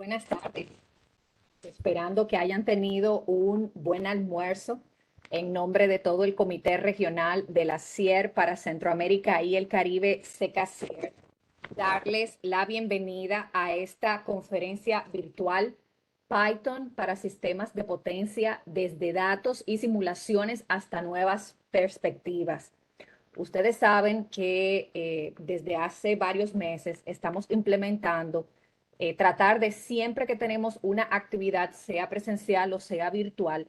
Buenas tardes. Esperando que hayan tenido un buen almuerzo en nombre de todo el Comité Regional de la CIER para Centroamérica y el Caribe, SECACIER. Darles la bienvenida a esta conferencia virtual Python para sistemas de potencia desde datos y simulaciones hasta nuevas perspectivas. Ustedes saben que desde hace varios meses estamos implementando tratar de siempre que tenemos una actividad, sea presencial o sea virtual,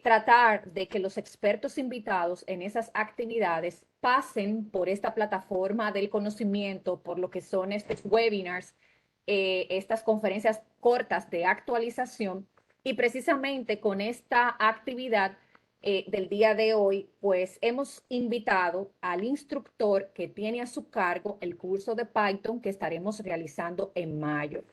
tratar de que los expertos invitados en esas actividades pasen por esta plataforma del conocimiento, por lo que son estos webinars, estas conferencias cortas de actualización. Y precisamente con esta actividad del día de hoy, pues hemos invitado al instructor que tiene a su cargo el curso de Python que estaremos realizando en mayo.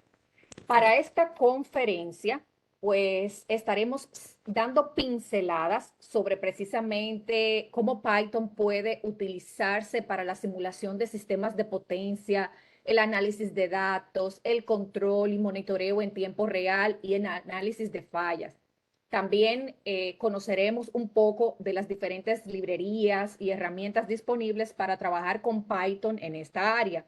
Para esta conferencia, pues estaremos dando pinceladas sobre precisamente cómo Python puede utilizarse para la simulación de sistemas de potencia, el análisis de datos, el control y monitoreo en tiempo real y el análisis de fallas. También conoceremos un poco de las diferentes librerías y herramientas disponibles para trabajar con Python en esta área.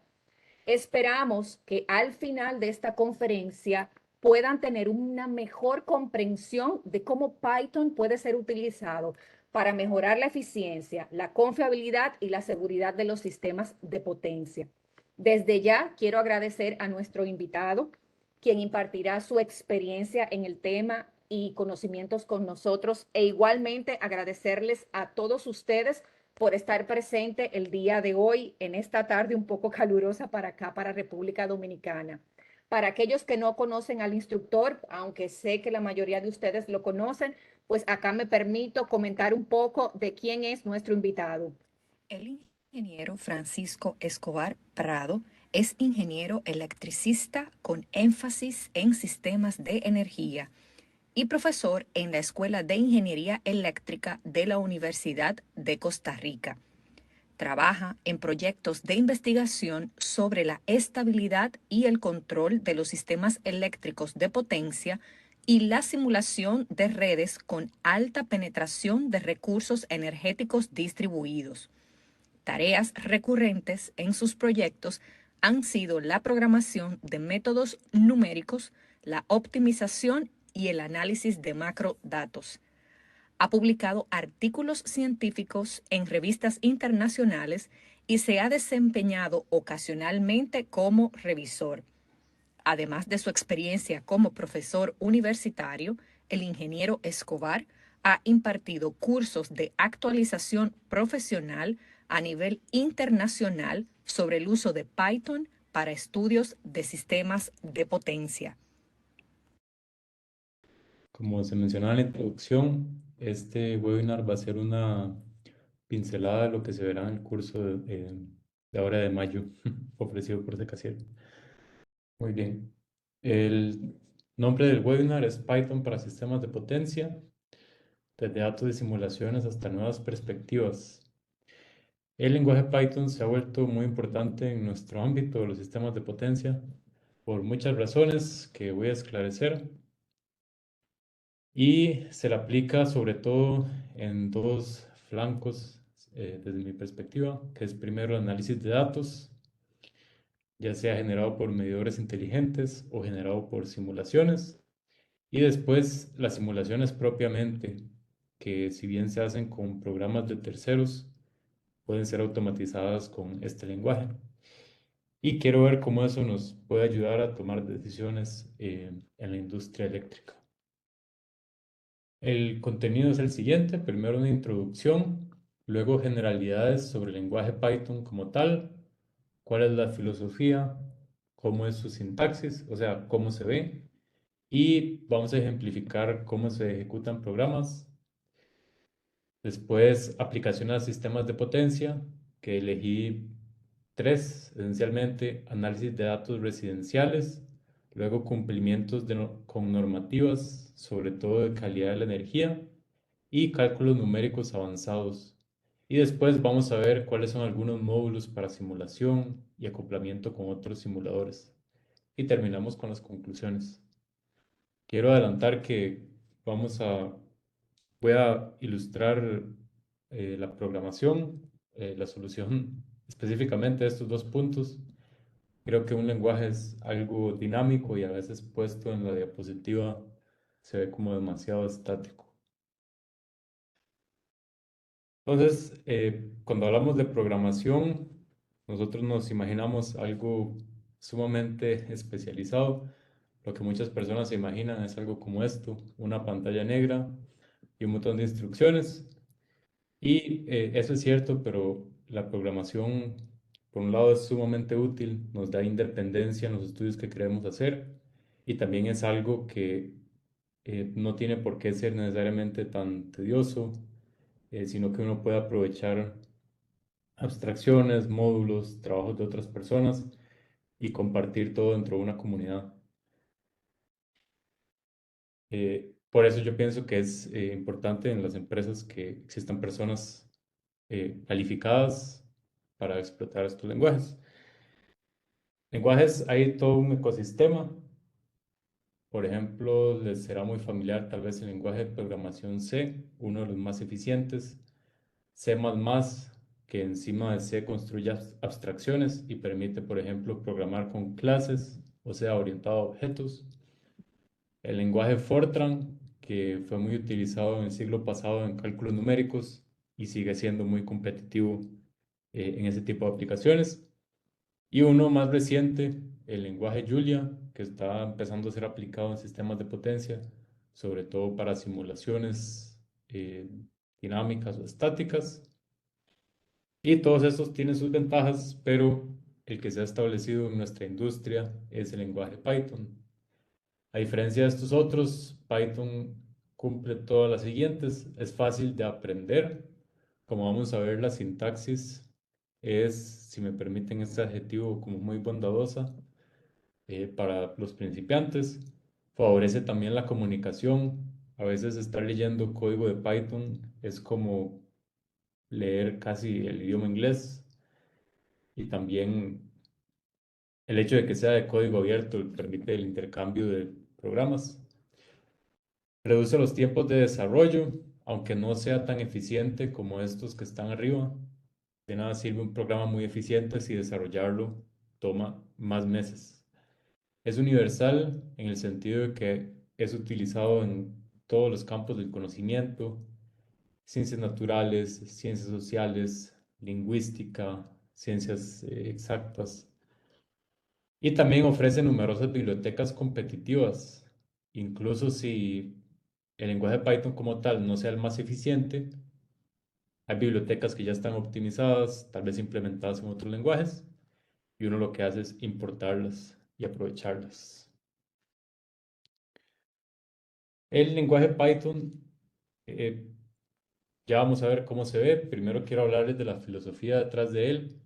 Esperamos que al final de esta conferencia puedan tener una mejor comprensión de cómo Python puede ser utilizado para mejorar la eficiencia, la confiabilidad y la seguridad de los sistemas de potencia. Desde ya quiero agradecer a nuestro invitado, quien impartirá su experiencia en el tema y conocimientos con nosotros, e igualmente agradecerles a todos ustedes por estar presente el día de hoy en esta tarde un poco calurosa para acá, para República Dominicana. Para aquellos que no conocen al instructor, aunque sé que la mayoría de ustedes lo conocen, pues acá me permito comentar un poco de quién es nuestro invitado. El ingeniero Francisco Escobar Prado es ingeniero electricista con énfasis en sistemas de energía y profesor en la Escuela de Ingeniería Eléctrica de la Universidad de Costa Rica. Trabaja en proyectos de investigación sobre la estabilidad y el control de los sistemas eléctricos de potencia y la simulación de redes con alta penetración de recursos energéticos distribuidos. Tareas recurrentes en sus proyectos han sido la programación de métodos numéricos, la optimización y el análisis de macrodatos. Ha publicado artículos científicos en revistas internacionales y se ha desempeñado ocasionalmente como revisor. Además de su experiencia como profesor universitario, el ingeniero Escobar ha impartido cursos de actualización profesional a nivel internacional sobre el uso de Python para estudios de sistemas de potencia. Como se mencionaba en la introducción, este webinar va a ser una pincelada de lo que se verá en el curso de ahora de mayo, ofrecido por Secasier. Muy bien. El nombre del webinar es Python para sistemas de potencia, desde datos de simulaciones hasta nuevas perspectivas. El lenguaje Python se ha vuelto muy importante en nuestro ámbito de los sistemas de potencia por muchas razones que voy a esclarecer. Y se le aplica sobre todo en dos flancos desde mi perspectiva, que es primero el análisis de datos, ya sea generado por medidores inteligentes o generado por simulaciones, y después las simulaciones propiamente, que si bien se hacen con programas de terceros, pueden ser automatizadas con este lenguaje. Y quiero ver cómo eso nos puede ayudar a tomar decisiones en la industria eléctrica. El contenido es el siguiente, primero una introducción, luego generalidades sobre el lenguaje Python como tal, cuál es la filosofía, cómo es su sintaxis, o sea, cómo se ve, y vamos a ejemplificar cómo se ejecutan programas. Después, aplicaciones a sistemas de potencia, que elegí tres, esencialmente, análisis de datos residenciales, luego cumplimientos con normativas, sobre todo de calidad de la energía, y cálculos numéricos avanzados. Y después vamos a ver cuáles son algunos módulos para simulación y acoplamiento con otros simuladores. y terminamos con las conclusiones. Quiero adelantar que vamos a, voy a ilustrar la programación, la solución específicamente de estos dos puntos. Creo que un lenguaje es algo dinámico y a veces puesto en la diapositiva se ve como demasiado estático. Entonces, cuando hablamos de programación, nosotros nos imaginamos algo sumamente especializado. Lo que muchas personas se imaginan es algo como esto, una pantalla negra y un montón de instrucciones. Y eso es cierto, pero la programación, por un lado, es sumamente útil, nos da independencia en los estudios que queremos hacer y también es algo que no tiene por qué ser necesariamente tan tedioso, sino que uno puede aprovechar abstracciones, módulos, trabajos de otras personas y compartir todo dentro de una comunidad. Por eso yo pienso que es importante en las empresas que existan personas calificadas para explotar estos lenguajes. Lenguajes, hay todo un ecosistema. Por ejemplo, les será muy familiar tal vez el lenguaje de programación C, uno de los más eficientes. C++, que encima de C construye abstracciones y permite, por ejemplo, programar con clases, o sea, orientado a objetos. El lenguaje Fortran, que fue muy utilizado en el siglo pasado en cálculos numéricos y sigue siendo muy competitivo en ese tipo de aplicaciones. Y uno más reciente, el lenguaje Julia, que está empezando a ser aplicado en sistemas de potencia, sobre todo para simulaciones dinámicas o estáticas. Y todos estos tienen sus ventajas, pero el que se ha establecido en nuestra industria es el lenguaje Python. A diferencia de estos otros, Python cumple todas las siguientes. Es fácil de aprender. Como vamos a ver, la sintaxis es, si me permiten este adjetivo, como muy bondadosa para los principiantes. Favorece también la comunicación. A veces estar leyendo código de Python es como leer casi el idioma inglés y también el hecho de que sea de código abierto permite el intercambio de programas. Reduce los tiempos de desarrollo, aunque no sea tan eficiente como estos que están arriba. De nada sirve un programa muy eficiente si desarrollarlo toma más meses. Es universal en el sentido de que es utilizado en todos los campos del conocimiento, ciencias naturales, ciencias sociales, lingüística, ciencias exactas. Y también ofrece numerosas bibliotecas competitivas. Incluso si el lenguaje Python como tal no sea el más eficiente, hay bibliotecas que ya están optimizadas, tal vez implementadas en otros lenguajes, y uno lo que hace es importarlas y aprovecharlas. El lenguaje Python, eh, ya vamos a ver cómo se ve. Primero quiero hablarles de la filosofía detrás de él,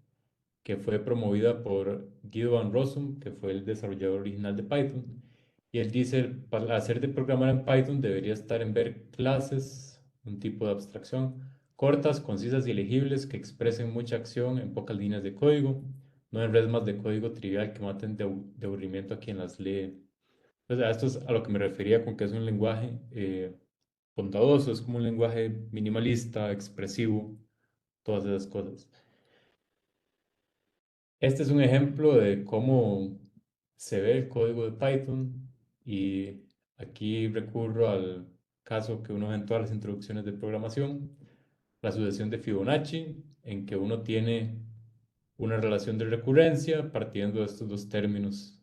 que fue promovida por Guido van Rossum, que fue el desarrollador original de Python. Y él dice, para hacer de programar en Python debería estar en ver clases, un tipo de abstracción, cortas, concisas y legibles que expresen mucha acción en pocas líneas de código, no en resmas de código trivial que maten de aburrimiento a quien las lee. Entonces, a esto es a lo que me refería con que es un lenguaje bondadoso, es como un lenguaje minimalista, expresivo, todas esas cosas. Este es un ejemplo de cómo se ve el código de Python y aquí recurro al caso que uno ve en todas las introducciones de programación, la sucesión de Fibonacci, en que uno tiene una relación de recurrencia partiendo de estos dos términos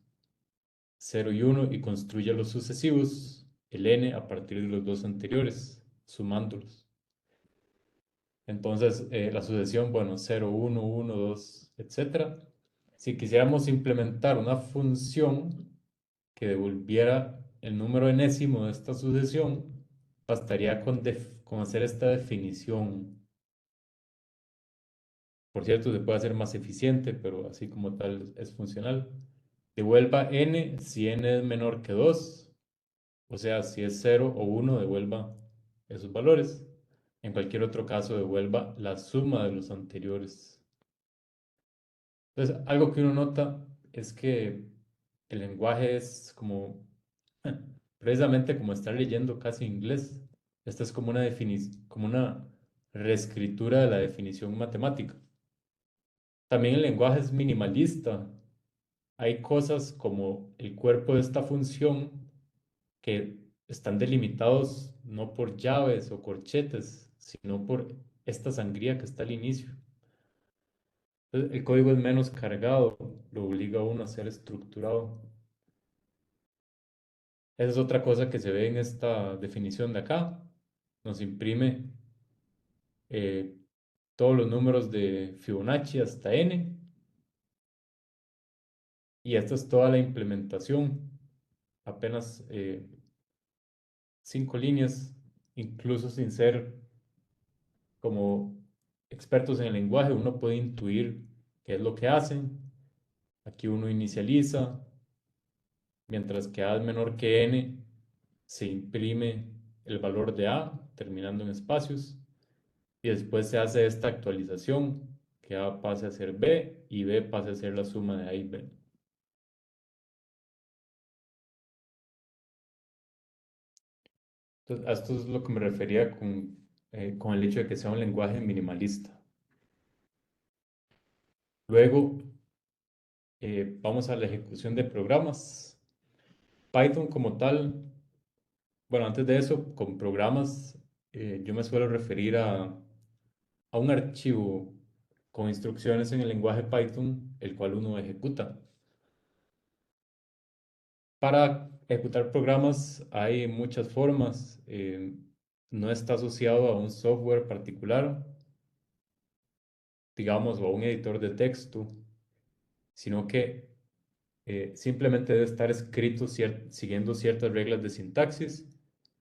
0 y 1 y construye los sucesivos, el n, a partir de los dos anteriores, sumándolos. Entonces, la sucesión, bueno, 0, 1, 1, 2, etcétera. Si quisiéramos implementar una función que devolviera el número enésimo de esta sucesión, bastaría con hacer esta definición. Por cierto, se puede hacer más eficiente, pero así como tal es funcional. Devuelva n si n es menor que 2, o sea, si es 0 o 1, devuelva esos valores. En cualquier otro caso, devuelva la suma de los anteriores. Entonces, algo que uno nota es que el lenguaje es como, precisamente como estar leyendo casi inglés. Esta es como como una reescritura de la definición matemática. También el lenguaje es minimalista. Hay cosas como el cuerpo de esta función que están delimitados no por llaves o corchetes, sino por esta sangría que está al inicio. Entonces, el código es menos cargado, lo obliga a uno a ser estructurado. Esa es otra cosa que se ve en esta definición de acá. Nos imprime eh, todos los números de Fibonacci hasta n, y esta es toda la implementación. Apenas 5 líneas, incluso sin ser como expertos en el lenguaje, uno puede intuir qué es lo que hacen. Aquí uno inicializa, mientras que A es menor que N, se imprime el valor de A, terminando en espacios, y después se hace esta actualización, que A pase a ser B y B pase a ser la suma de A y B. Entonces, a esto es lo que me refería con el hecho de que sea un lenguaje minimalista. Luego, vamos a la ejecución de programas. Python como tal, bueno, antes de eso, con programas, yo me suelo referir a un archivo con instrucciones en el lenguaje Python, el cual uno ejecuta. Para ejecutar programas hay muchas formas. No está asociado a un software particular, digamos, o a un editor de texto, sino que simplemente debe estar escrito siguiendo ciertas reglas de sintaxis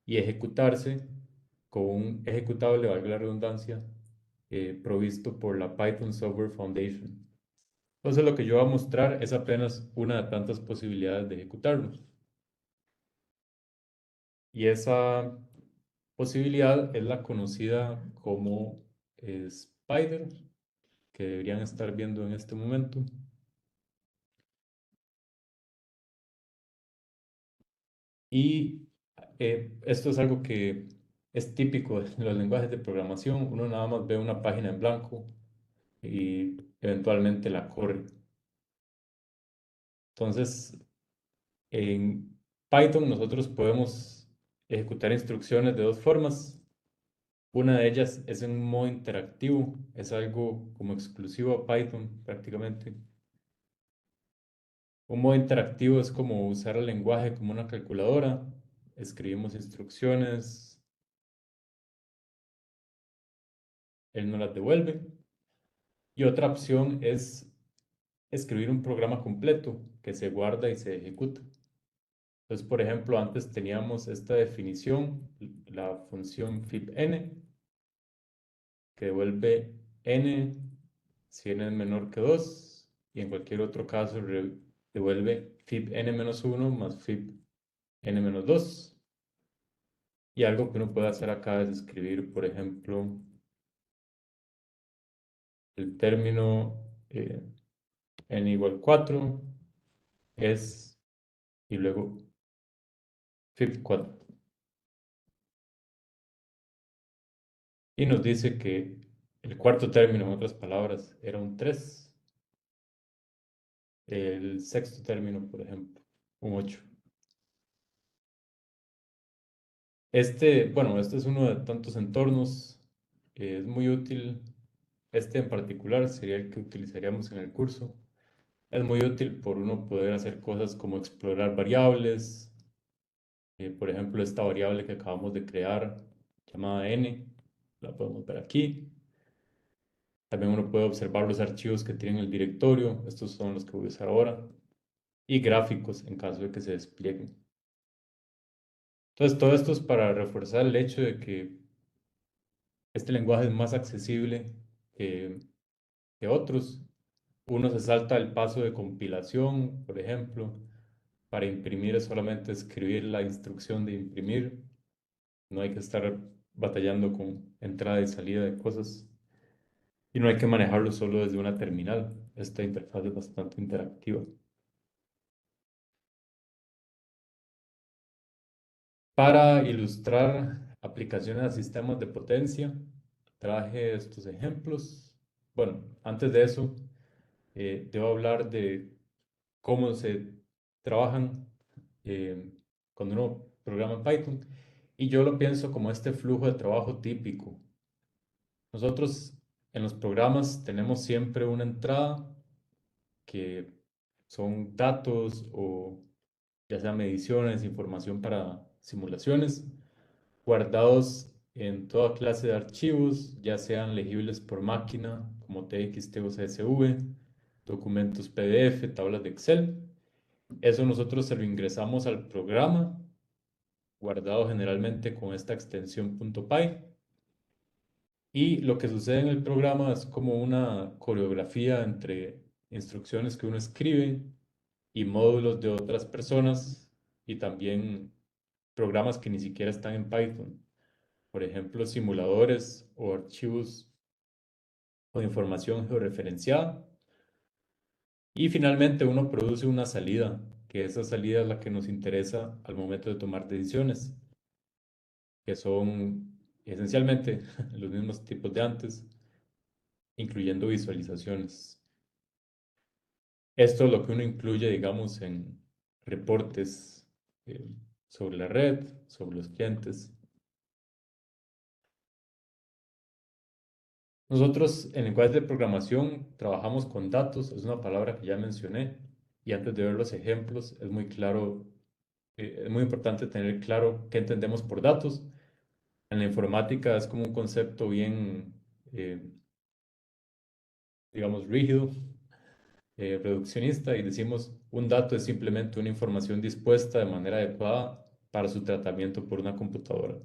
y ejecutarse con un ejecutable, valga la redundancia, provisto por la Python Software Foundation. Entonces lo que yo voy a mostrar es apenas una de tantas posibilidades de ejecutarlo. Y esa posibilidad es la conocida como Spider, que deberían estar viendo en este momento. Y esto es algo que es típico de los lenguajes de programación. Uno nada más ve una página en blanco y eventualmente la corre. Entonces, en Python nosotros podemos ejecutar instrucciones de dos formas. Una de ellas es en un modo interactivo, es algo como exclusivo a Python prácticamente. Un modo interactivo es como usar el lenguaje como una calculadora. Escribimos instrucciones, él nos las devuelve. Y otra opción es escribir un programa completo que se guarda y se ejecuta. Entonces, por ejemplo, antes teníamos esta definición, la función fibn, que devuelve n si n es menor que 2, y en cualquier otro caso devuelve fibn-1 más fibn-2. Y algo que uno puede hacer acá es escribir, por ejemplo, el término n igual 4 es, y luego fib4. Y nos dice que el cuarto término, en otras palabras, era un 3. El sexto término, por ejemplo, un 8. Bueno, este es uno de tantos entornos. Es muy útil. Este en particular sería el que utilizaríamos en el curso. Es muy útil por uno poder hacer cosas como explorar variables. Por ejemplo, esta variable que acabamos de crear, llamada n, la podemos ver aquí. También uno puede observar los archivos que tienen el directorio. Estos son los que voy a usar ahora. Y gráficos en caso de que se desplieguen. Entonces, todo esto es para reforzar el hecho de que este lenguaje es más accesible que, que otros. Uno se salta el paso de compilación, por ejemplo. Para imprimir es solamente escribir la instrucción de imprimir. No hay que estar batallando con entrada y salida de cosas. Y no hay que manejarlo solo desde una terminal. Esta interfaz es bastante interactiva. Para ilustrar aplicaciones a sistemas de potencia, traje estos ejemplos. Bueno, antes de eso, debo hablar de cómo se trabajan eh, cuando uno programa en Python. Y yo lo pienso como este flujo de trabajo típico. Nosotros en los programas tenemos siempre una entrada que son datos o ya sea mediciones, información para simulaciones, guardados en toda clase de archivos, ya sean legibles por máquina como TXT o CSV, documentos PDF, tablas de Excel. Eso nosotros se lo ingresamos al programa, guardado generalmente con esta extensión .py. Y lo que sucede en el programa es como una coreografía entre instrucciones que uno escribe y módulos de otras personas y también programas que ni siquiera están en Python. Por ejemplo, simuladores o archivos o información georreferenciada. Y finalmente uno produce una salida, que esa salida es la que nos interesa al momento de tomar decisiones, que son esencialmente los mismos tipos de antes, incluyendo visualizaciones. Esto es lo que uno incluye, digamos, en reportes eh, sobre la red, sobre los clientes. Nosotros en lenguajes de programación trabajamos con datos, es una palabra que ya mencioné, y antes de ver los ejemplos es muy claro, es muy importante tener claro qué entendemos por datos. En la informática es como un concepto bien, eh, digamos, rígido, reduccionista, y decimos un dato es simplemente una información dispuesta de manera adecuada para su tratamiento por una computadora.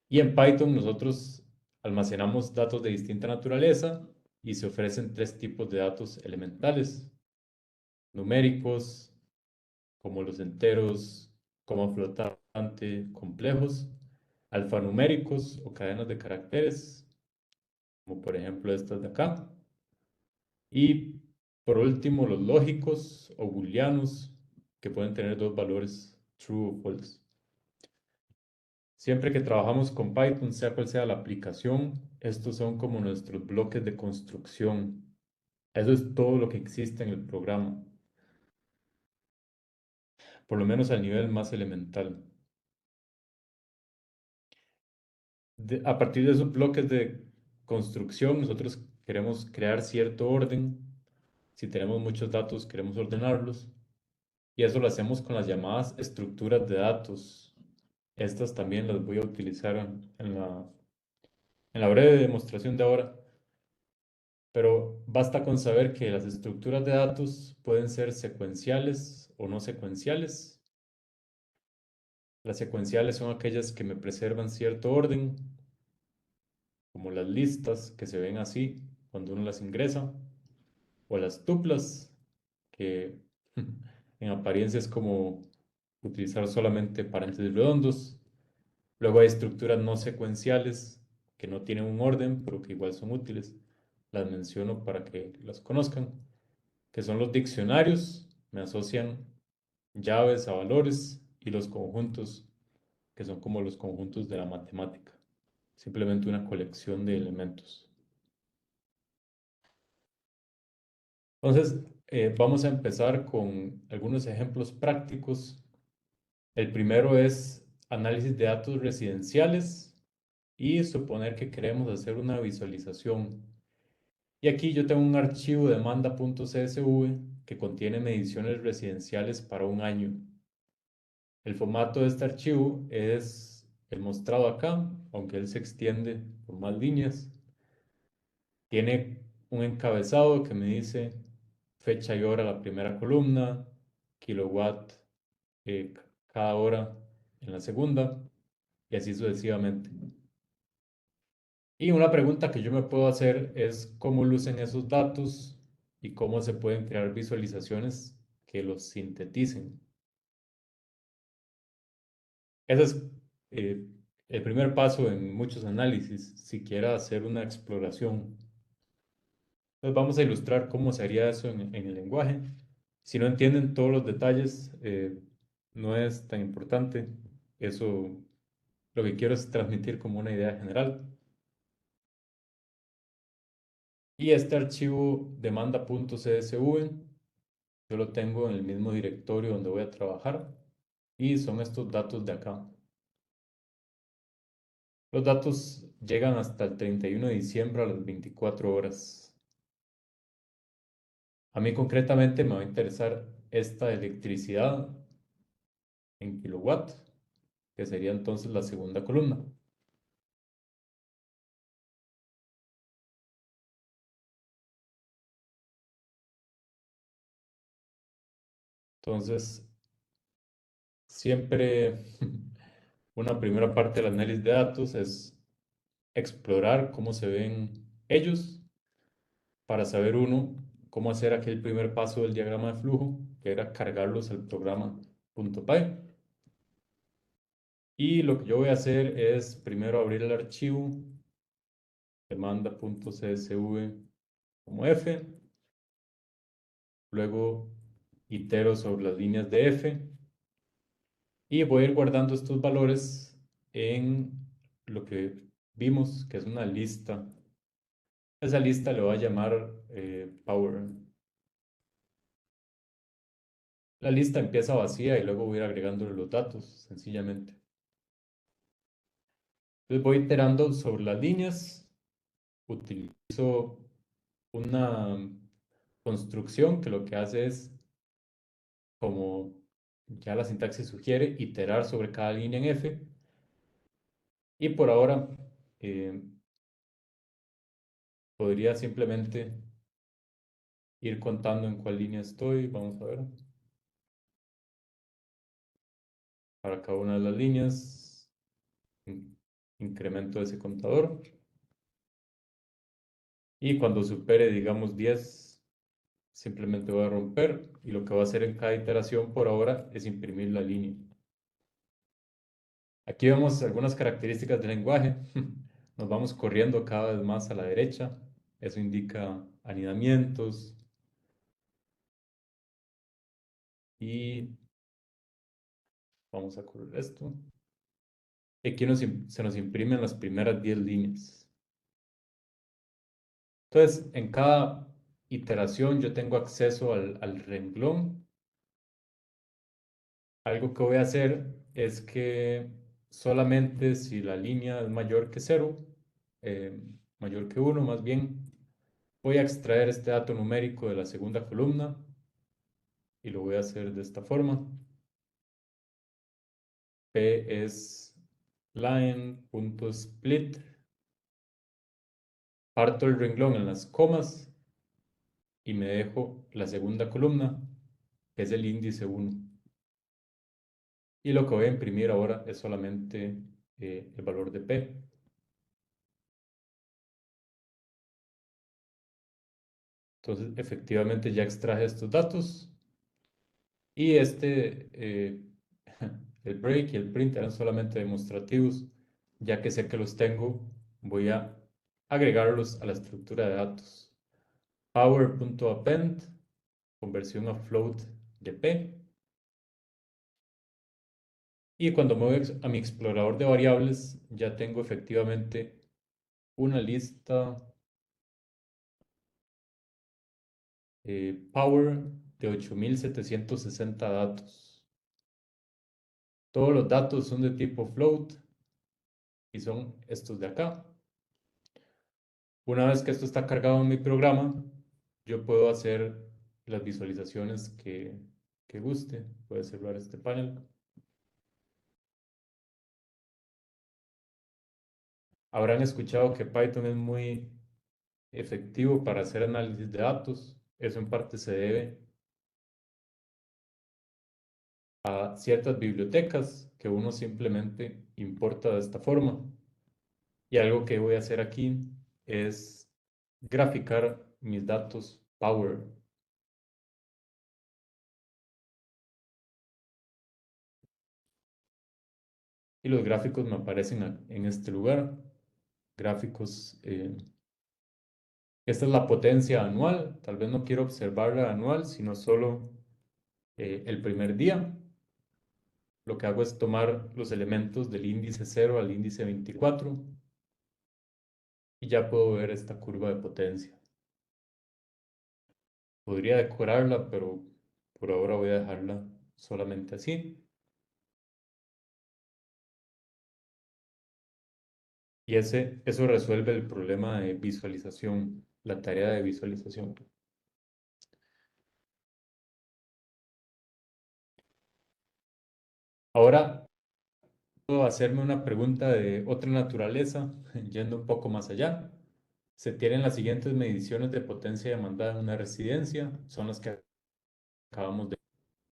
Y en Python nosotros almacenamos datos de distinta naturaleza y se ofrecen tres tipos de datos elementales: numéricos, como los enteros, coma flotante, complejos; alfanuméricos o cadenas de caracteres, como por ejemplo estas de acá; y por último los lógicos o booleanos, que pueden tener dos valores, true o false. Siempre que trabajamos con Python, sea cual sea la aplicación, estos son como nuestros bloques de construcción. Eso es todo lo que existe en el programa, por lo menos al nivel más elemental. A partir de esos bloques de construcción, nosotros queremos crear cierto orden. Si tenemos muchos datos, queremos ordenarlos. Y eso lo hacemos con las llamadas estructuras de datos. Estas también las voy a utilizar en la breve demostración de ahora. Pero basta con saber que las estructuras de datos pueden ser secuenciales o no secuenciales. Las secuenciales son aquellas que me preservan cierto orden, como las listas que se ven así cuando uno las ingresa, o las tuplas, que en apariencia es como utilizar solamente paréntesis redondos. Luego hay estructuras no secuenciales que no tienen un orden, pero que igual son útiles. Las menciono para que las conozcan, que son los diccionarios, me asocian llaves a valores, y los conjuntos, que son como los conjuntos de la matemática, simplemente una colección de elementos. Entonces, vamos a empezar con algunos ejemplos prácticos. El primero es análisis de datos residenciales y suponer que queremos hacer una visualización. Y aquí yo tengo un archivo demanda.csv que contiene mediciones residenciales para un año. El formato de este archivo es el mostrado acá, aunque él se extiende por más líneas. Tiene un encabezado que me dice fecha y hora la primera columna, kilowatt cada hora en la segunda, y así sucesivamente. Y una pregunta que yo me puedo hacer es cómo lucen esos datos y cómo se pueden crear visualizaciones que los sinteticen. Ese es eh, el primer paso en muchos análisis, si quiera hacer una exploración. Entonces vamos a ilustrar cómo se haría eso en el lenguaje. Si no entienden todos los detalles, no es tan importante. Eso lo que quiero es transmitir como una idea general. Y este archivo demanda.csv yo lo tengo en el mismo directorio donde voy a trabajar y son estos datos de acá. Los datos llegan hasta el 31 de diciembre a las 24 horas. A mí concretamente me va a interesar esta electricidad en kilowatt, que sería entonces la segunda columna. Entonces, siempre una primera parte del análisis de datos es explorar cómo se ven ellos para saber uno cómo hacer aquel primer paso del diagrama de flujo, que era cargarlos al programa .py. Y lo que yo voy a hacer es primero abrir el archivo demanda.csv como f, luego itero sobre las líneas de f y voy a ir guardando estos valores en lo que vimos que es una lista. Esa lista le voy a llamar power. La lista empieza vacía y luego voy a ir agregándole los datos sencillamente. Entonces voy iterando sobre las líneas, utilizo una construcción que lo que hace es, como ya la sintaxis sugiere, iterar sobre cada línea en F. Y por ahora eh, podría simplemente ir contando en cuál línea estoy. Vamos a ver. Para cada una de las líneas, incremento ese contador. Y cuando supere, digamos, 10, simplemente voy a romper. Y lo que voy a hacer en cada iteración por ahora es imprimir la línea. Aquí vemos algunas características del lenguaje. Nos vamos corriendo cada vez más a la derecha. Eso indica anidamientos. Y vamos a correr esto. Aquí se nos imprimen las primeras 10 líneas. Entonces, en cada iteración yo tengo acceso al renglón. Algo que voy a hacer es que solamente si la línea es mayor que 0, mayor que 1 más bien, voy a extraer este dato numérico de la segunda columna y lo voy a hacer de esta forma. P es line.split. Parto el renglón en las comas y me dejo la segunda columna, que es el índice 1. Y lo que voy a imprimir ahora es solamente el valor de P. Entonces, efectivamente ya extraje estos datos y el break y el print eran solamente demostrativos. Ya que sé que los tengo, voy a agregarlos a la estructura de datos. Power.append, conversión a float de P. Y cuando me voy a mi explorador de variables, ya tengo efectivamente una lista Power de 8760 datos. Todos los datos son de tipo float y son estos de acá. Una vez que esto está cargado en mi programa, yo puedo hacer las visualizaciones que guste. Voy a cerrar este panel. Habrán escuchado que Python es muy efectivo para hacer análisis de datos. Eso en parte se debe a ciertas bibliotecas que uno simplemente importa de esta forma. Y algo que voy a hacer aquí es graficar mis datos Power. Y los gráficos me aparecen en este lugar. Gráficos, esta es la potencia anual. Tal vez no quiero observarla anual, sino solo el primer día. lo que hago es tomar los elementos del índice 0 al índice 24 y ya puedo ver esta curva de potencia. Podría decorarla, pero por ahora voy a dejarla solamente así. Y eso resuelve el problema de visualización, la tarea de visualización. Ahora puedo hacerme una pregunta de otra naturaleza, yendo un poco más allá. Se tienen las siguientes mediciones de potencia demandada en una residencia, son las que acabamos de...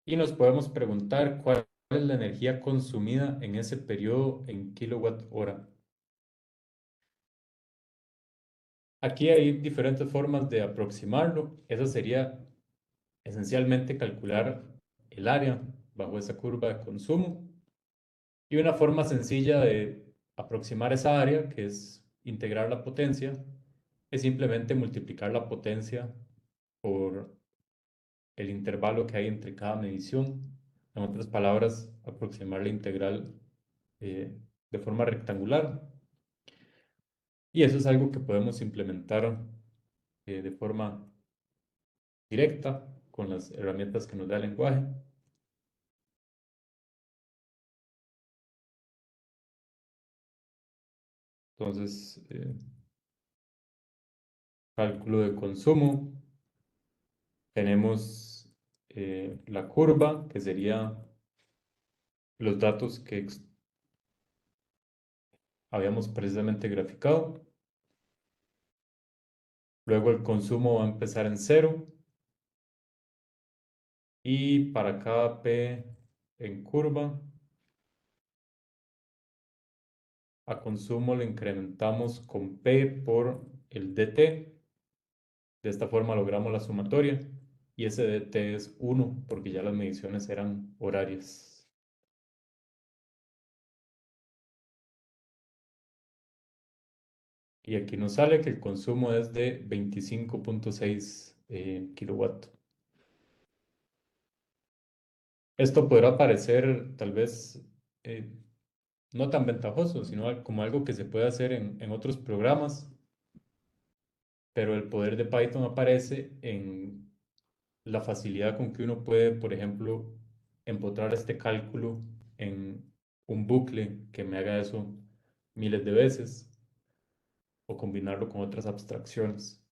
Y nos podemos preguntar cuál es la energía consumida en ese periodo en kilowatt hora. Aquí hay diferentes formas de aproximarlo. Esa sería esencialmente calcular el área bajo esa curva de consumo. Y una forma sencilla de aproximar esa área, que es integrar la potencia, es simplemente multiplicar la potencia por el intervalo que hay entre cada medición. En otras palabras, aproximar la integral eh, de forma rectangular. Y eso es algo que podemos implementar de forma directa con las herramientas que nos da el lenguaje. Entonces, cálculo de consumo. Tenemos la curva, que sería los datos que habíamos precisamente graficado. Luego el consumo va a empezar en 0. Y para cada P en curva, a consumo le incrementamos con P por el DT. De esta forma logramos la sumatoria. Y ese DT es 1 porque ya las mediciones eran horarias. Y aquí nos sale que el consumo es de 25.6 kilowatt. Esto podrá parecer tal vez eh, no tan ventajoso, sino como algo que se puede hacer en otros programas, pero el poder de Python aparece en la facilidad con que uno puede, por ejemplo, empotrar este cálculo en un bucle que me haga eso miles de veces o combinarlo con otras abstracciones.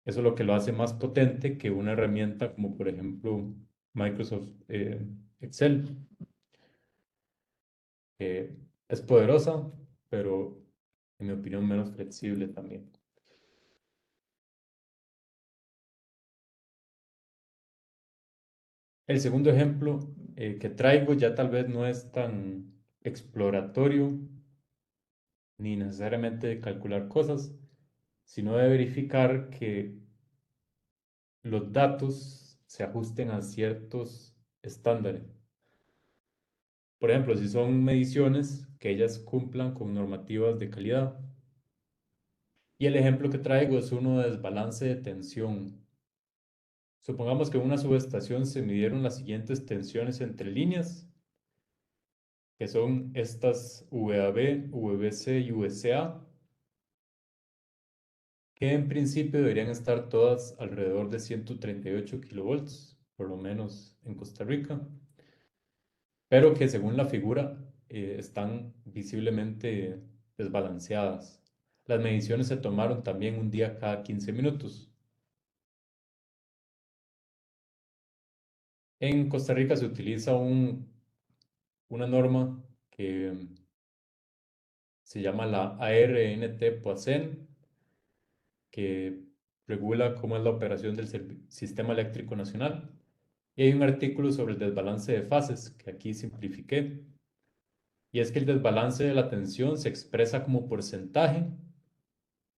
Eso es lo que lo hace más potente que una herramienta como por ejemplo Microsoft Excel, que es poderosa, pero en mi opinión menos flexible también. El segundo ejemplo que traigo ya tal vez no es tan exploratorio ni necesariamente de calcular cosas, sino de verificar que los datos se ajusten a ciertos estándares. Por ejemplo, si son mediciones, que ellas cumplan con normativas de calidad. Y el ejemplo que traigo es uno de desbalance de tensión. Supongamos que en una subestación se midieron las siguientes tensiones entre líneas, que son estas VAB, VBC y VCA, que en principio deberían estar todas alrededor de 138 kilovolts, por lo menos en Costa Rica, pero que según la figura están visiblemente desbalanceadas. Las mediciones se tomaron también un día cada 15 minutos. En Costa Rica se utiliza una norma que se llama la ARNT-POACEN, que regula cómo es la operación del Sistema Eléctrico Nacional. Y hay un artículo sobre el desbalance de fases, que aquí simplifiqué. Y es que el desbalance de la tensión se expresa como porcentaje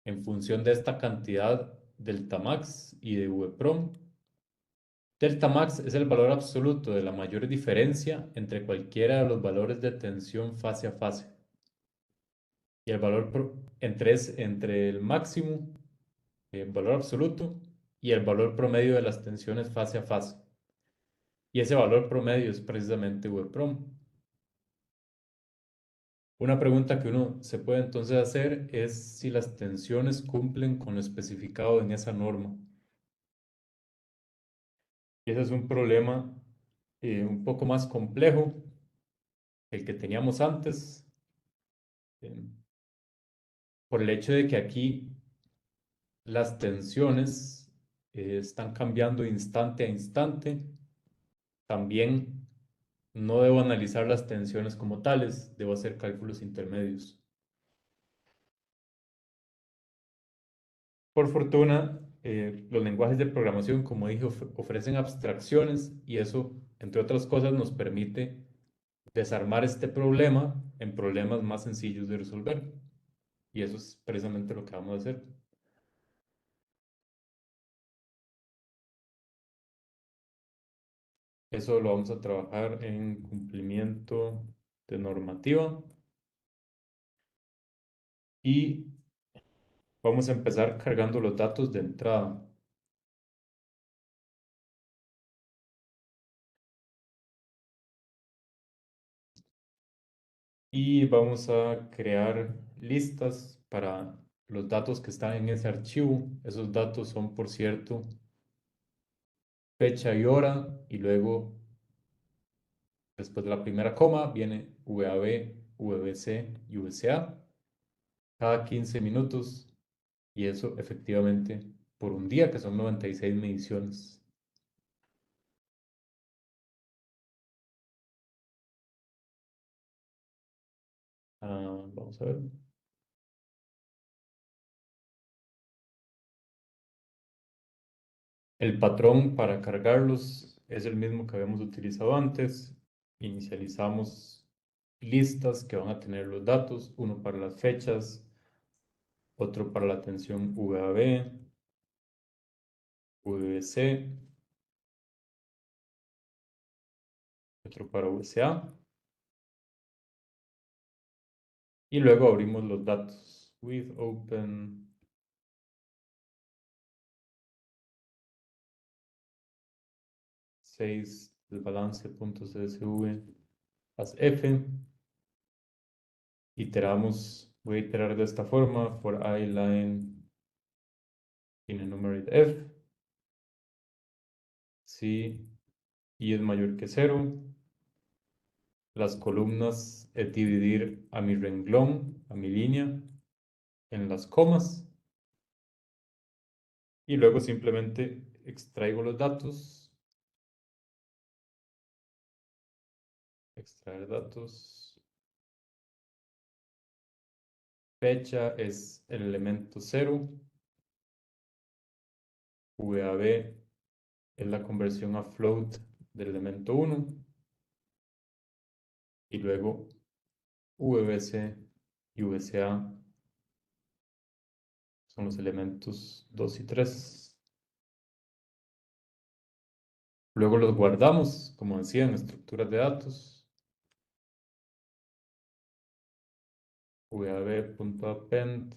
en función de esta cantidad delta max y de Vprom. Delta max es el valor absoluto de la mayor diferencia entre cualquiera de los valores de tensión fase a fase. Y el valor entre el máximo, el valor absoluto, y el valor promedio de las tensiones fase a fase. Y ese valor promedio es precisamente Vprom. Una pregunta que uno se puede entonces hacer es si las tensiones cumplen con lo especificado en esa norma. Y ese es un problema un poco más complejo que el que teníamos antes, eh, por el hecho de que aquí las tensiones están cambiando instante a instante. También no debo analizar las tensiones como tales, debo hacer cálculos intermedios. Por fortuna, los lenguajes de programación, como dije, ofrecen abstracciones y eso, entre otras cosas, nos permite desarmar este problema en problemas más sencillos de resolver. Y eso es precisamente lo que vamos a hacer. Eso lo vamos a trabajar en cumplimiento de normativa y vamos a empezar cargando los datos de entrada. Y vamos a crear listas para los datos que están en ese archivo. Esos datos son, por cierto, fecha y hora, y luego, después de la primera coma, viene VAB, VBC y VCA cada 15 minutos, y eso efectivamente por un día, que son 96 mediciones. Vamos a ver. El patrón para cargarlos es el mismo que habíamos utilizado antes. Inicializamos listas que van a tener los datos, uno para las fechas, otro para la atención VAB, VBC, otro para VCA. Y luego abrimos los datos. With open 6 del balance.csv as f. Iteramos, voy a iterar de esta forma, for I line in enumerate f. Si y es mayor que 0. Las columnas es dividir a mi renglón, a mi línea, en las comas. Y luego simplemente extraigo los datos. Extraer datos. Fecha es el elemento 0. VAB es la conversión a float del elemento 1. Y luego VBC y VCA son los elementos 2 y 3. Luego los guardamos, como decía, en estructuras de datos. VAB.append,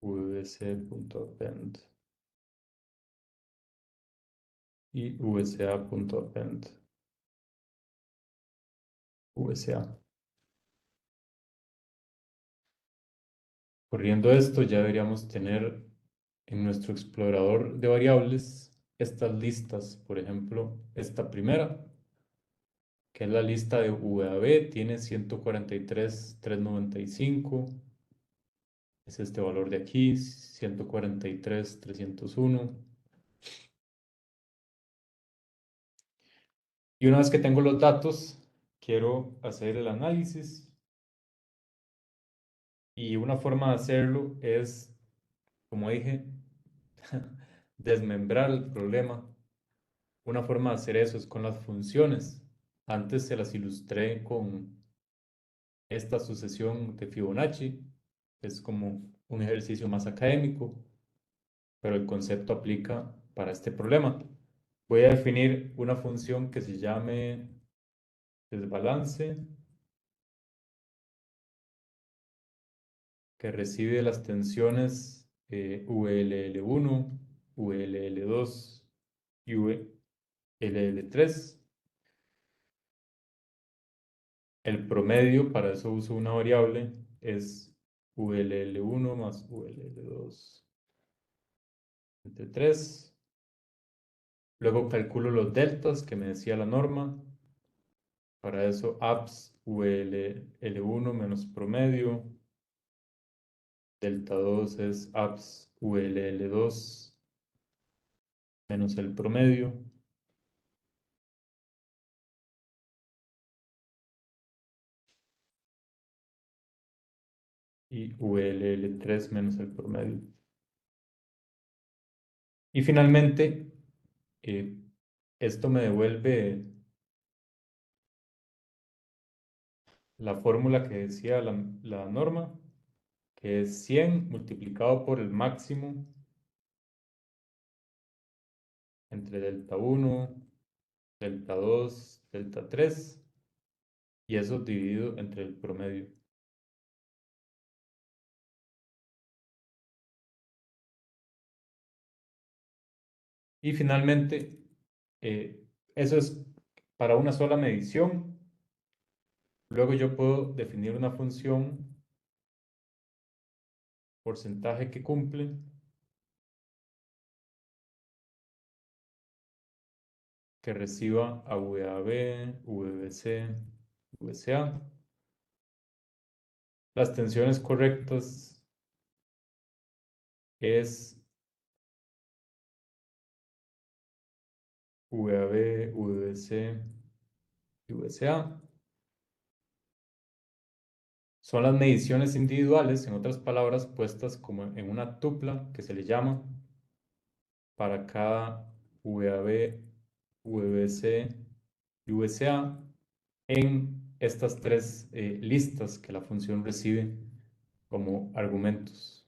VBC.append y VCA.append. VCA. Corriendo esto, ya deberíamos tener en nuestro explorador de variables estas listas. Por ejemplo, esta primera, que es la lista de VAB, tiene 143.395. Es este valor de aquí, 143.301. Y una vez que tengo los datos, quiero hacer el análisis. Y una forma de hacerlo es, como dije, desmembrar el problema. Una forma de hacer eso es con las funciones. Antes se las ilustré con esta sucesión de Fibonacci. Es como un ejercicio más académico, pero el concepto aplica para este problema. Voy a definir una función que se llame desbalance, que recibe las tensiones VLL1, VLL2 y VLL3. El promedio, para eso uso una variable, es ULL1 más ULL2 entre 3. Luego calculo los deltas que me decía la norma. Para eso, abs ULL1 menos promedio. Delta 2 es abs ULL2 menos el promedio. Y ULL3 menos el promedio. Y finalmente, eh, esto me devuelve la fórmula que decía la norma, que es 100 multiplicado por el máximo entre delta 1, delta 2, delta 3, y eso dividido entre el promedio. Y finalmente, eso es para una sola medición. Luego yo puedo definir una función porcentaje que cumple que reciba a VAB, VBC, VCA. Las tensiones correctas es VAB, VBC y VCA. Son las mediciones individuales, en otras palabras, puestas como en una tupla que se le llama para cada VAB, VBC y VCA en estas tres listas que la función recibe como argumentos.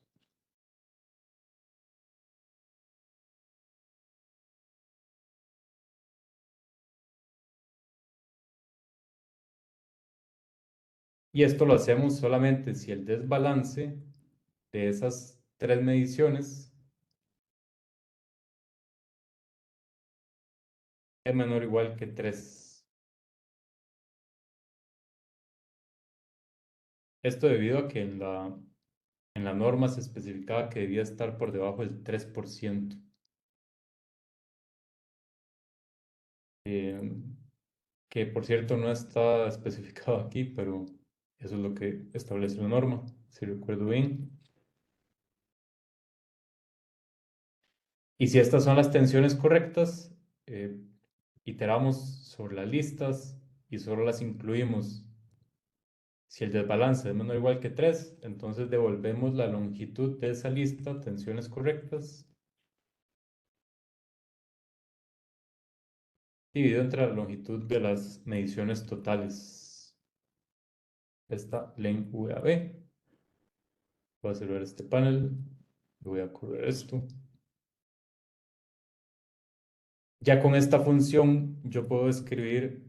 Y esto lo hacemos solamente si el desbalance de esas tres mediciones es menor o igual que 3. Esto debido a que en la norma se especificaba que debía estar por debajo del 3%. eh, que por cierto no está especificado aquí, pero eso es lo que establece la norma, si recuerdo bien. Y si estas son las tensiones correctas, eh, iteramos sobre las listas y solo las incluimos. Si el desbalance es menor o igual que 3, entonces devolvemos la longitud de esa lista, tensiones correctas, dividido entre la longitud de las mediciones totales. Esta len VAB. Voy a cerrar este panel. Voy a correr esto. Ya con esta función yo puedo escribir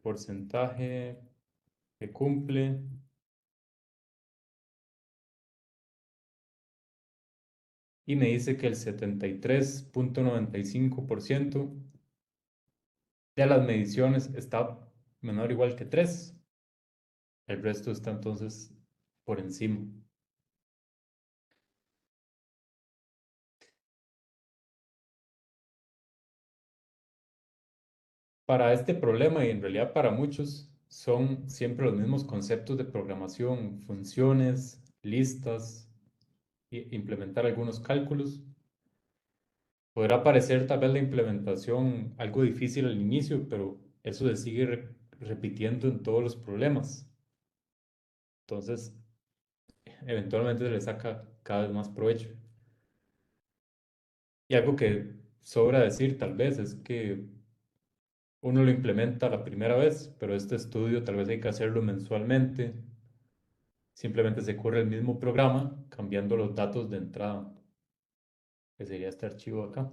porcentaje que cumple y me dice que el 73.95% de las mediciones está menor o igual que 3. El resto está entonces por encima. Para este problema y en realidad para muchos son siempre los mismos conceptos de programación, funciones, listas, e implementar algunos cálculos. Podrá parecer tal vez la implementación algo difícil al inicio, pero eso se sigue repitiendo en todos los problemas. Entonces, eventualmente se le saca cada vez más provecho. Y algo que sobra decir tal vez es que uno lo implementa la primera vez, pero este estudio tal vez hay que hacerlo mensualmente. Simplemente se corre el mismo programa cambiando los datos de entrada, que sería este archivo acá.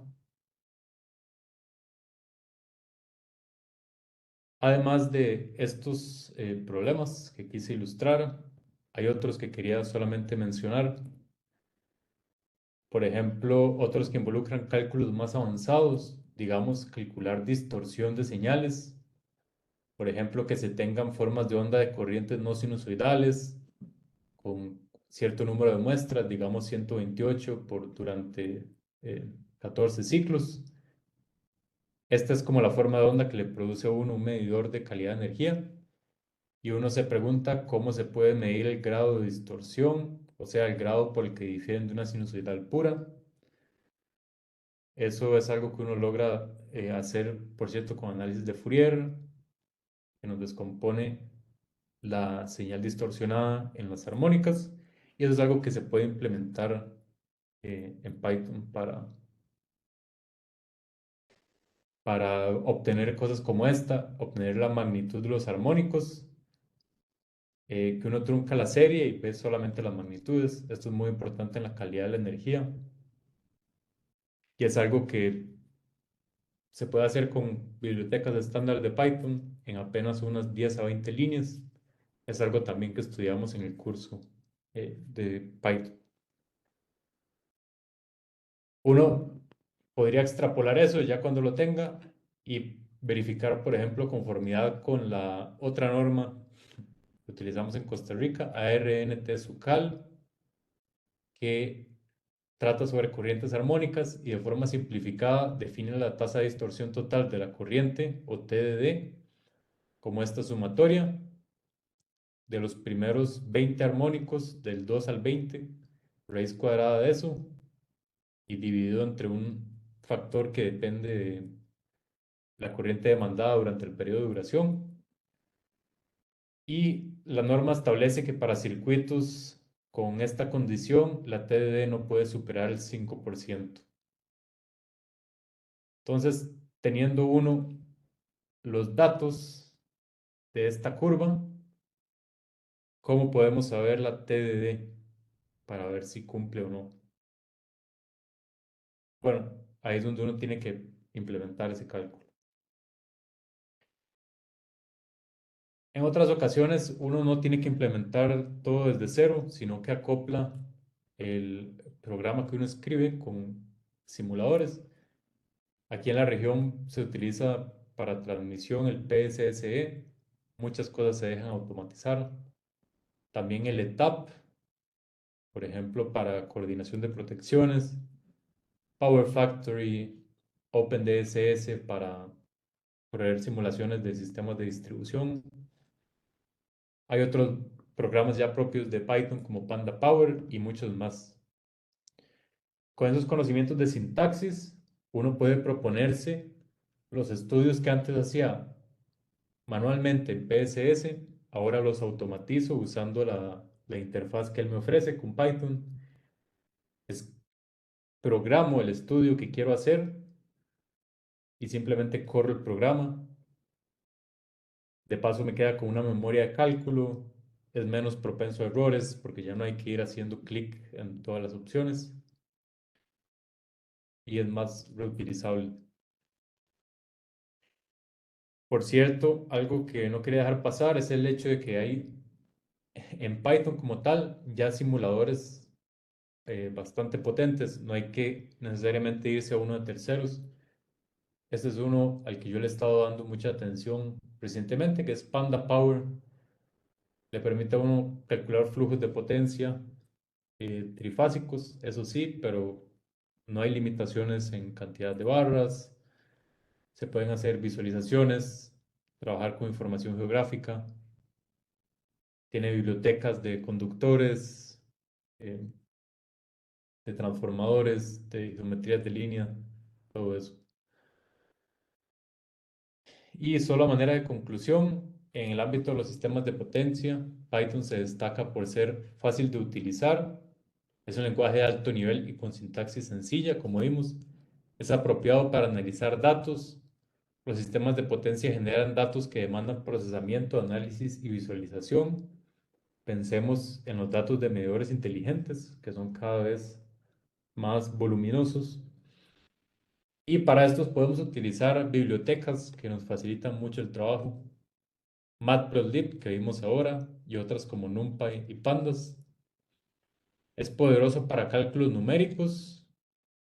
Además de estos problemas que quise ilustrar, hay otros que quería solamente mencionar. Por ejemplo, otros que involucran cálculos más avanzados, digamos, calcular distorsión de señales. Por ejemplo, que se tengan formas de onda de corrientes no sinusoidales con cierto número de muestras, digamos 128 durante 14 ciclos. Esta es como la forma de onda que le produce a uno un medidor de calidad de energía. Y uno se pregunta cómo se puede medir el grado de distorsión, o sea, el grado por el que difieren de una sinusoidal pura. Eso es algo que uno logra hacer, por cierto, con análisis de Fourier, que nos descompone la señal distorsionada en las armónicas. Y eso es algo que se puede implementar en Python para obtener cosas como esta, obtener la magnitud de los armónicos, que uno trunca la serie y ve solamente las magnitudes. Esto es muy importante en la calidad de la energía y es algo que se puede hacer con bibliotecas estándar de Python en apenas unas 10 a 20 líneas. Es algo también que estudiamos en el curso de Python. Uno podría extrapolar eso ya cuando lo tenga y verificar, por ejemplo, conformidad con la otra norma que utilizamos en Costa Rica, ARNT-SUCAL, que trata sobre corrientes armónicas y de forma simplificada define la tasa de distorsión total de la corriente o TDD como esta sumatoria de los primeros 20 armónicos del 2 al 20, raíz cuadrada de eso, y dividido entre un factor que depende de la corriente demandada durante el periodo de duración. Y la norma establece que para circuitos con esta condición, la TDD no puede superar el 5%. Entonces, teniendo uno los datos de esta curva, ¿cómo podemos saber la TDD para ver si cumple o no? Bueno, ahí es donde uno tiene que implementar ese cálculo. En otras ocasiones, uno no tiene que implementar todo desde cero, sino que acopla el programa que uno escribe con simuladores. Aquí en la región se utiliza para transmisión el PSSE. Muchas cosas se dejan automatizar. También el ETAP, por ejemplo, para coordinación de protecciones. Power Factory, OpenDSS para correr simulaciones de sistemas de distribución. Hay otros programas ya propios de Python como Panda Power y muchos más. Con esos conocimientos de sintaxis, uno puede proponerse los estudios que antes hacía manualmente en PSS, ahora los automatizo usando la interfaz que él me ofrece con Python. Es, programo el estudio que quiero hacer y simplemente corro el programa. De paso me queda con una memoria de cálculo, es menos propenso a errores porque ya no hay que ir haciendo clic en todas las opciones y es más reutilizable. Por cierto, algo que no quería dejar pasar es el hecho de que hay en Python como tal ya simuladores bastante potentes. No hay que necesariamente irse a uno de terceros. Este es uno al que yo le he estado dando mucha atención recientemente, que es Panda Power. Le permite a uno calcular flujos de potencia trifásicos, eso sí, pero no hay limitaciones en cantidad de barras. Se pueden hacer visualizaciones, trabajar con información geográfica. Tiene bibliotecas de conductores, eh, de transformadores, de geometrías de línea, todo eso. Y solo a manera de conclusión, en el ámbito de los sistemas de potencia, Python se destaca por ser fácil de utilizar. Es un lenguaje de alto nivel y con sintaxis sencilla, como vimos. Es apropiado para analizar datos. Los sistemas de potencia generan datos que demandan procesamiento, análisis y visualización. Pensemos en los datos de medidores inteligentes, que son cada vez más voluminosos. Y para estos podemos utilizar bibliotecas que nos facilitan mucho el trabajo. Matplotlib, que vimos ahora, y otras como NumPy y Pandas. Es poderoso para cálculos numéricos.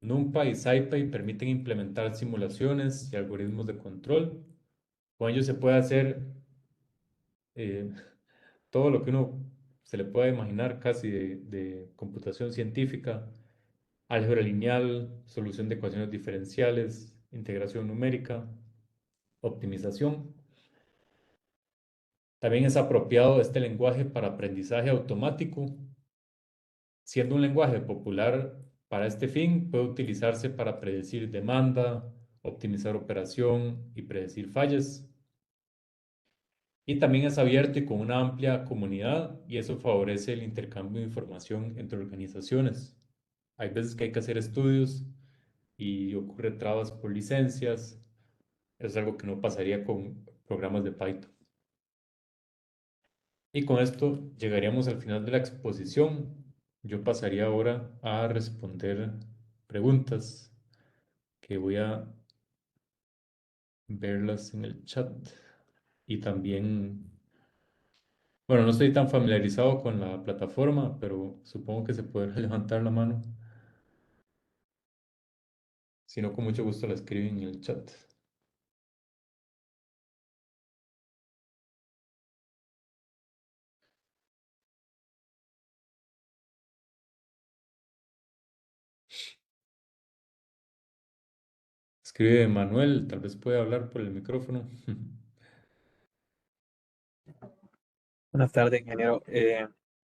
NumPy y SciPy permiten implementar simulaciones y algoritmos de control. Con ello se puede hacer eh, todo lo que uno se le pueda imaginar casi de computación científica, álgebra lineal, solución de ecuaciones diferenciales, integración numérica, optimización. También es apropiado este lenguaje para aprendizaje automático. Siendo un lenguaje popular para este fin, puede utilizarse para predecir demanda, optimizar operación y predecir fallas. Y también es abierto y con una amplia comunidad y eso favorece el intercambio de información entre organizaciones. Hay veces que hay que hacer estudios y ocurre trabas por licencias. Es algo que no pasaría con programas de Python. Y con esto llegaríamos al final de la exposición. Yo pasaría ahora a responder preguntas que voy a verlas en el chat. Y también, bueno, no estoy tan familiarizado con la plataforma, pero supongo que se podrá levantar la mano. Si no, con mucho gusto la escriben en el chat. Escribe Manuel, tal vez puede hablar por el micrófono. Buenas tardes, ingeniero.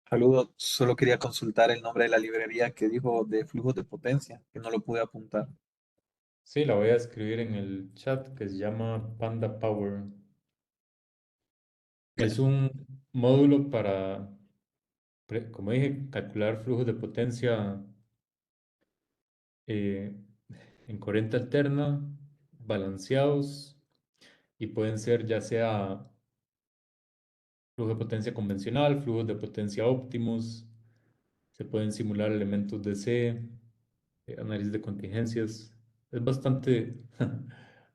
Saludos. Solo quería consultar el nombre de la librería que dijo de flujos de potencia, que no lo pude apuntar. Sí, la voy a escribir en el chat que se llama Panda Power. Es un módulo para, como dije, calcular flujos de potencia eh, en corriente alterna, balanceados, y pueden ser ya sea flujo de potencia convencional, flujos de potencia óptimos, se pueden simular elementos de C, análisis de contingencias. Es bastante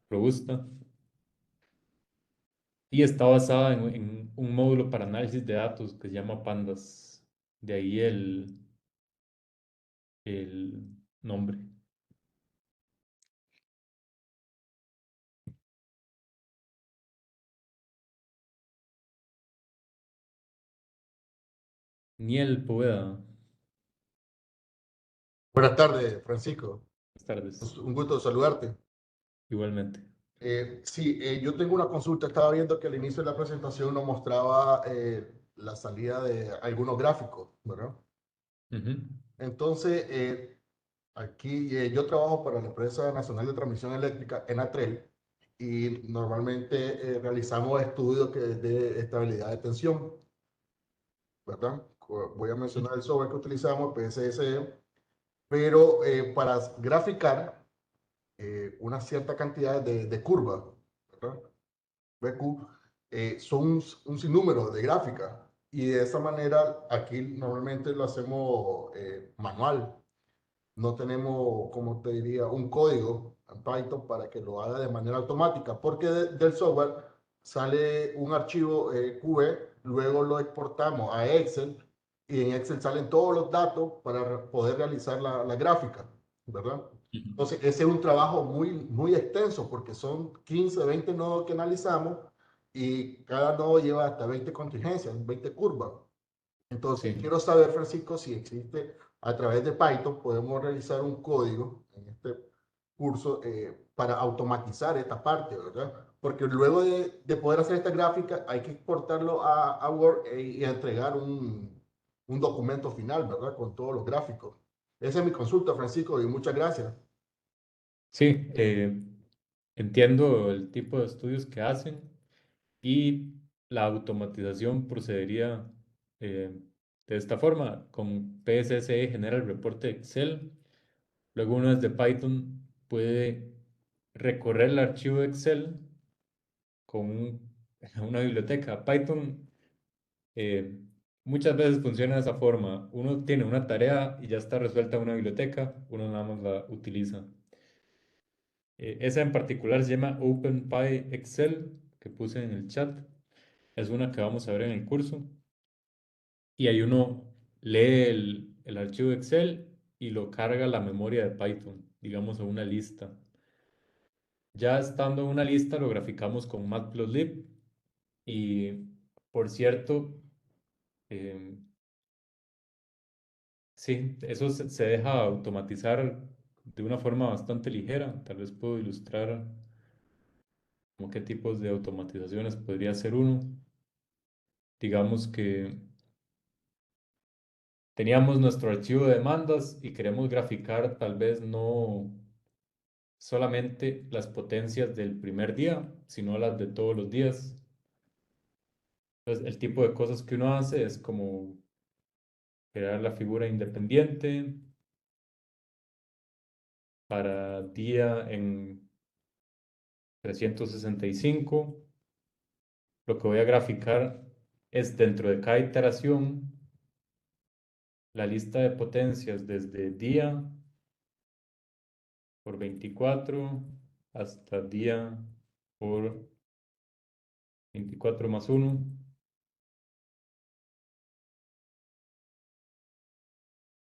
robusta y está basada en un módulo para análisis de datos que se llama Pandas. De ahí el nombre. Niel Poveda. Buenas tardes, Francisco. Buenas tardes. Un gusto saludarte. Igualmente. Sí, yo tengo una consulta. Estaba viendo que al inicio de la presentación nos mostraba la salida de algunos gráficos, ¿verdad? Ujú. Entonces, aquí yo trabajo para la empresa nacional de transmisión eléctrica, Enatrel, y normalmente realizamos estudios de estabilidad de tensión, ¿verdad? Voy a mencionar el software que utilizamos, PSSE, pero para graficar una cierta cantidad de curvas, ¿verdad? BQ, son un sinnúmero de gráficas y de esa manera aquí normalmente lo hacemos manual. No tenemos, como te diría, un código en Python para que lo haga de manera automática, porque del software sale un archivo QE, luego lo exportamos a Excel y en Excel salen todos los datos para poder realizar la gráfica, ¿verdad? Ujú. Entonces, ese es un trabajo muy extenso porque son 15, 20 nodos que analizamos y cada nodo lleva hasta 20 contingencias, 20 curvas. Entonces, Sí. quiero saber, Francisco, si existe a través de Python, podemos realizar un código en este curso para automatizar esta parte, ¿verdad? Porque luego de poder hacer esta gráfica, hay que exportarlo a Word y entregar un documento final, ¿verdad? Con todos los gráficos. Esa es mi consulta, Francisco, y muchas gracias. Sí, entiendo el tipo de estudios que hacen y la automatización procedería de esta forma. Con PSSE genera el reporte de Excel. Luego uno desde Python puede recorrer el archivo de Excel con una biblioteca. Python eh, muchas veces funciona de esa forma. Uno tiene una tarea y ya está resuelta en una biblioteca, uno nada más la utiliza. Esa en particular se llama OpenPy Excel, que puse en el chat. Es una que vamos a ver en el curso. Y ahí uno lee el archivo de Excel y lo carga a la memoria de Python, digamos a una lista. Ya estando en una lista, lo graficamos con Matplotlib y Por cierto, sí, eso se deja automatizar de una forma bastante ligera. Tal vez puedo ilustrar como qué tipos de automatizaciones podría ser uno. Digamos que teníamos nuestro archivo de demandas y queremos graficar tal vez no solamente las potencias del primer día, sino las de todos los días. Entonces, el tipo de cosas que uno hace es como crear la figura independiente para día en 365. Lo que voy a graficar es dentro de cada iteración la lista de potencias desde día por 24 hasta día por 24 más 1.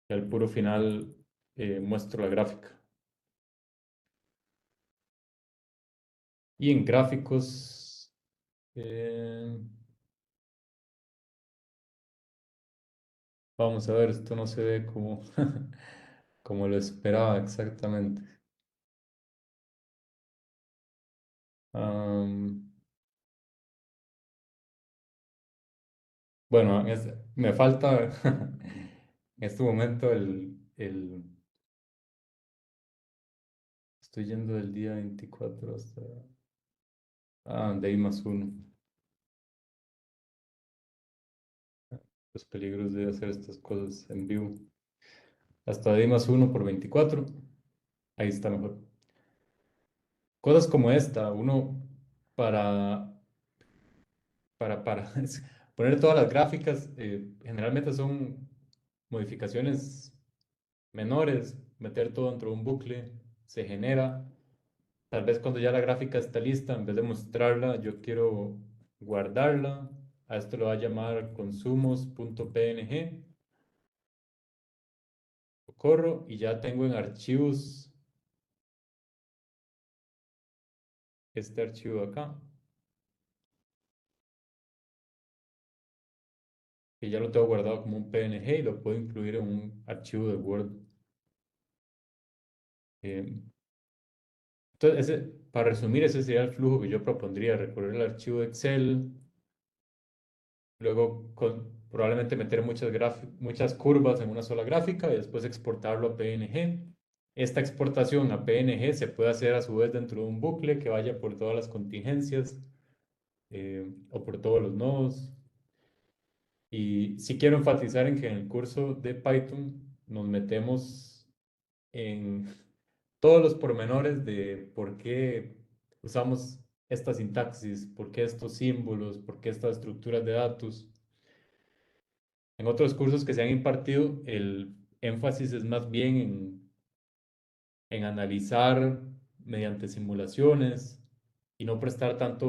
Y al puro final muestro la gráfica. Y en gráficos, vamos a ver, esto no se ve como, como lo esperaba exactamente. Bueno, me falta en este momento estoy yendo del día 24 hasta, de ahí más 1. Los peligros de hacer estas cosas en vivo. Hasta de ahí más 1 por 24. Ahí está mejor. Cosas como esta, uno para, para poner todas las gráficas, generalmente son modificaciones menores, meter todo dentro de un bucle, se genera. Tal vez cuando ya la gráfica está lista, en vez de mostrarla, yo quiero guardarla. A esto lo voy a llamar consumos.png. Lo corro y ya tengo en archivos este archivo de acá, que ya lo tengo guardado como un PNG y lo puedo incluir en un archivo de Word. Entonces, para resumir, ese sería el flujo que yo propondría: recorrer el archivo de Excel, luego probablemente meter muchas curvas en una sola gráfica y después exportarlo a PNG. Esta exportación a PNG se puede hacer a su vez dentro de un bucle que vaya por todas las contingencias o por todos los nodos. Y sí quiero enfatizar en que en el curso de Python nos metemos en todos los pormenores de por qué usamos esta sintaxis, por qué estos símbolos, por qué estas estructuras de datos. En otros cursos que se han impartido, el énfasis es más bien en analizar mediante simulaciones y no prestar tanta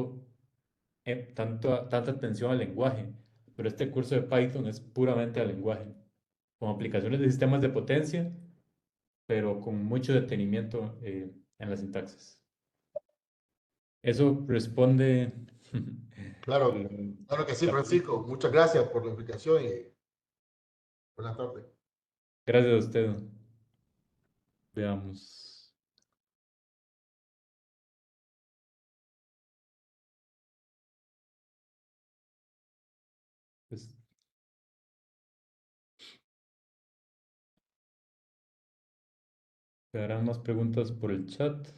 atención al lenguaje. Pero este curso de Python es puramente al lenguaje, con aplicaciones de sistemas de potencia, pero con mucho detenimiento en la sintaxis. Eso responde. Claro, claro que sí, Francisco. Muchas gracias por la explicación y buenas tardes. Gracias a usted. Veamos. Pues, ¿quedarán más preguntas por el chat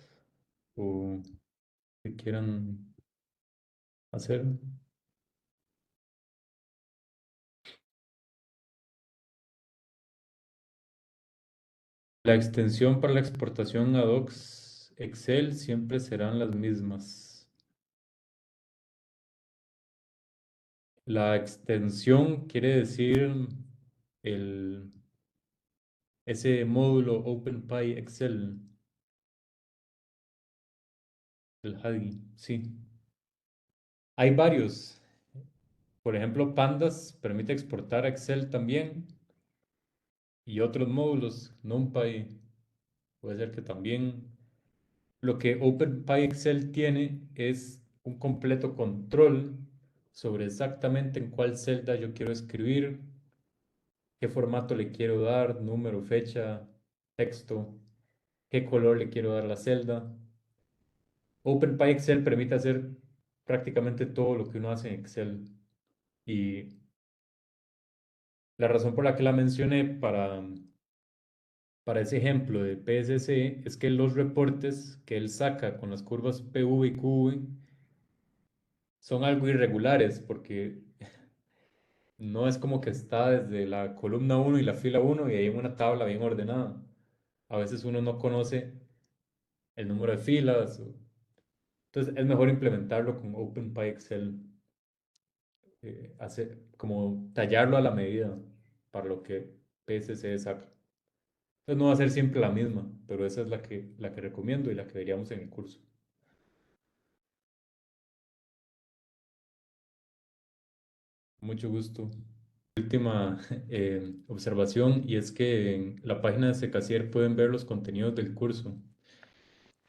o que quieran hacer? La extensión para la exportación a docs Excel siempre serán las mismas. La extensión quiere decir ese módulo OpenPy Excel, el HADI, sí. Hay varios. Por ejemplo, Pandas permite exportar a Excel también y otros módulos. NumPy puede ser que también. Lo que OpenPy Excel tiene es un completo control sobre exactamente en cuál celda yo quiero escribir, qué formato le quiero dar, número, fecha, texto, qué color le quiero dar a la celda. OpenPy Excel permite hacer prácticamente todo lo que uno hace en Excel. Y la razón por la que la mencioné para ese ejemplo de PSC es que los reportes que él saca con las curvas PV y QV son algo irregulares porque no es como que está desde la columna 1 y la fila 1 y hay una tabla bien ordenada. A veces uno no conoce el número de filas. Entonces es mejor implementarlo con OpenPy Excel, como tallarlo a la medida para lo que PSC saca. Entonces no va a ser siempre la misma, pero esa es la que recomiendo y la que veríamos en el curso. Mucho gusto. Última observación, y es que en la página de Secasier pueden ver los contenidos del curso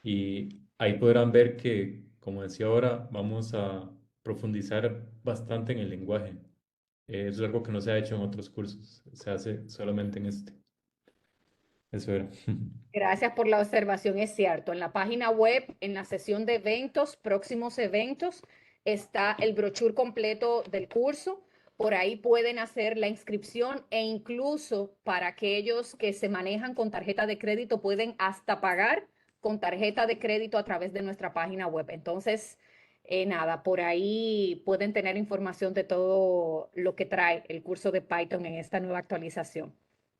y ahí podrán ver que, como decía ahora, vamos a profundizar bastante en el lenguaje. Eso es algo que no se ha hecho en otros cursos, se hace solamente en este. Eso era. Gracias por la observación, es cierto. En la página web, en la sección de eventos, próximos eventos, está el brochure completo del curso. Por ahí pueden hacer la inscripción e incluso para aquellos que se manejan con tarjeta de crédito pueden hasta pagar con tarjeta de crédito a través de nuestra página web. Entonces, nada, por ahí pueden tener información de todo lo que trae el curso de Python en esta nueva actualización.